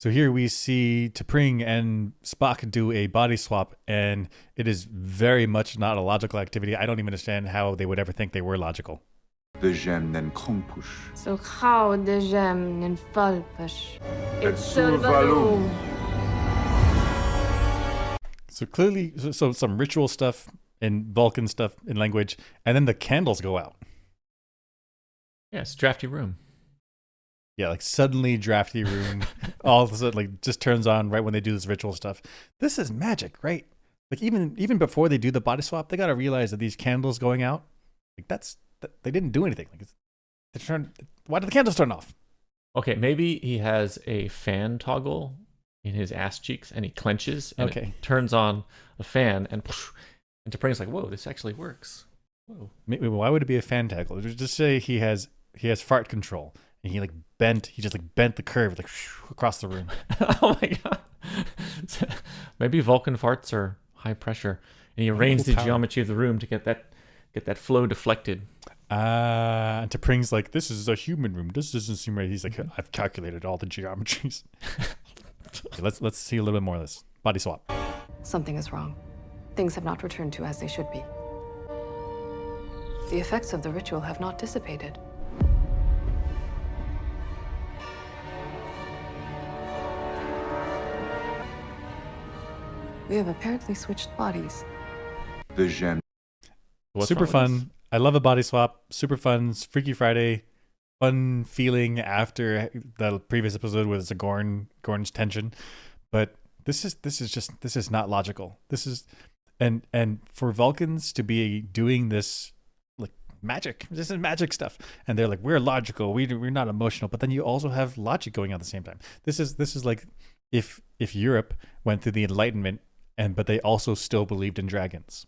So here we see T'Pring and Spock do a body swap, and it is very much not a logical activity. I don't even understand how they would ever think they were logical. De gem nen krompush. So gauw de gem en valpers. Et sulvalum. So clearly, so some ritual stuff and Vulcan stuff in language, and then the candles go out. Yeah, it's a drafty room. Yeah, like suddenly drafty room, all of a sudden like just turns on right when they do this ritual stuff. This is magic, right? Like even before they do the body swap, they got to realize that these candles going out, like they didn't do anything. Like why did the candles turn off? Okay, maybe he has a fan toggle in his ass cheeks and he clenches and it turns on a fan and T'Pring's like, whoa, this actually works. Whoa. Maybe, why would it be a fan toggle? Just say he has fart control. And he just bent the curve like across the room. Oh my god! Maybe Vulcan farts are high pressure, and he arranged the geometry of the room to get that flow deflected. And T'Pring's like, this is a human room. This doesn't seem right. He's like, I've calculated all the geometries. Okay, let's see a little bit more of this body swap. Something is wrong. Things have not returned to as they should be. The effects of the ritual have not dissipated. We have apparently switched bodies. De gem. Super fun. I love a body swap. Super fun. Freaky Friday. Fun feeling after the previous episode with Gorn's tension. But this is not logical. This is and for Vulcans to be doing this like magic. This is magic stuff. And they're like, we're logical. We're not emotional. But then you also have logic going on at the same time. This is like if Europe went through the Enlightenment but they also still believed in dragons.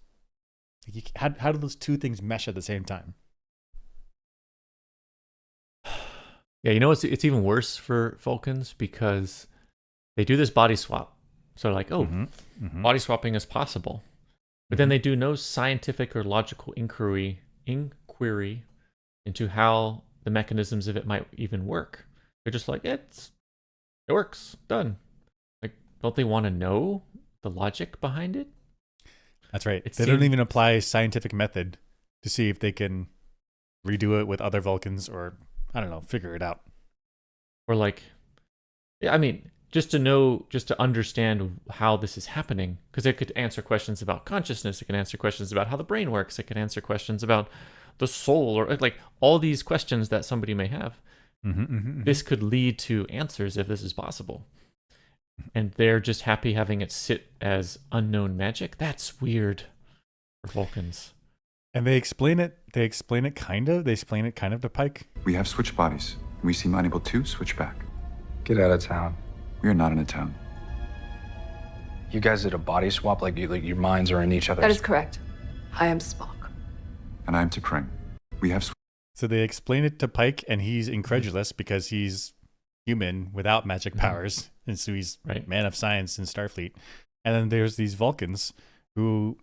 How do those two things mesh at the same time? Yeah, it's even worse for Vulcans because they do this body swap. So they're like, body swapping is possible. But then they do no scientific or logical inquiry into how the mechanisms of it might even work. They're just like, it works, done. Like, don't they want to know the logic behind it? That's right. They don't even apply scientific method to see if they can redo it with other Vulcans or, I don't know, figure it out. Or like, yeah, I mean, just to understand how this is happening, because it could answer questions about consciousness, it can answer questions about how the brain works, it can answer questions about the soul, or like all these questions that somebody may have. This could lead to answers if this is possible. And they're just happy having it sit as unknown magic. That's weird for Vulcans. And they explain it kind of to Pike. We have switched bodies. We seem unable to switch back. Get out of town. We are not in a town. You guys did a body swap, like your minds are in each other's. That is correct. I am Spock. And I'm T'Pring. We have So they explain it to Pike, and he's incredulous because he's human without magic powers, and so he's man of science in Starfleet. And then there's these Vulcans who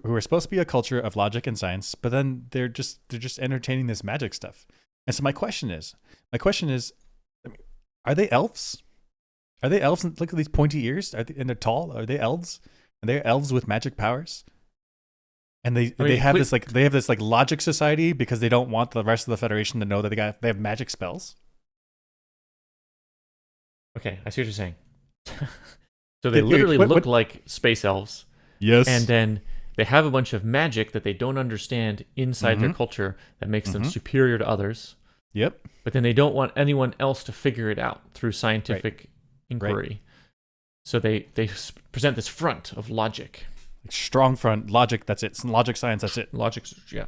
are supposed to be a culture of logic and science, but then they're just entertaining this magic stuff. And so my question is, I mean, are they elves? Are they elves? Look at these pointy ears. And they're tall. Are they elves? And they're elves with magic powers. And they have this logic society because they don't want the rest of the Federation to know that they have magic spells. Okay, I see what you're saying. So they literally look like space elves. Yes. And then they have a bunch of magic that they don't understand inside their culture that makes them superior to others. Yep. But then they don't want anyone else to figure it out through scientific inquiry. Right. So they present this front of logic. Strong front, logic, that's it. Logic, science, that's it. Logic, yeah.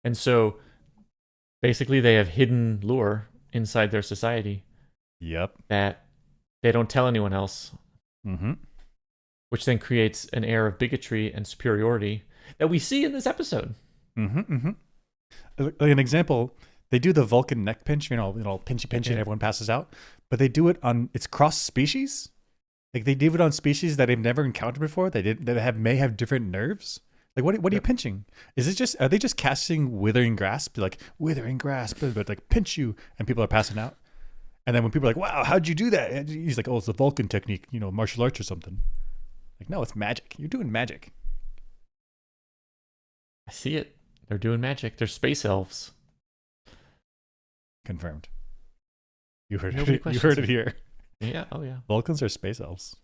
And so basically they have hidden lore inside their society. Yep. That they don't tell anyone else. Which then creates an air of bigotry and superiority that we see in this episode. Like an example, they do the Vulcan neck pinch, pinchy and everyone passes out. But they do it it's cross species. Like they do it on species that they've never encountered before. May have different nerves. Like what are you pinching? Are they just casting withering grasp? Like withering grasp, but like pinch you, and people are passing out. And then when people are like, wow, how'd you do that? And he's like, oh, it's the Vulcan technique, martial arts or something. Like, no, it's magic. You're doing magic. I see it. They're doing magic. They're space elves. Confirmed. You heard Nobody it. You heard it here. Yeah. Oh, yeah. Vulcans are space elves.